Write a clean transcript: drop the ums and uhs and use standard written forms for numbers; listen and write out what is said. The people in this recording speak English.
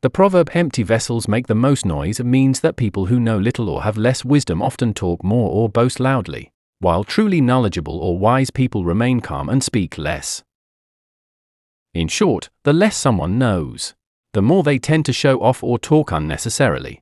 The proverb "empty vessels make the most noise" means that people who know little or have less wisdom often talk more or boast loudly, while truly knowledgeable or wise people remain calm and speak less. In short, the less someone knows, the more they tend to show off or talk unnecessarily.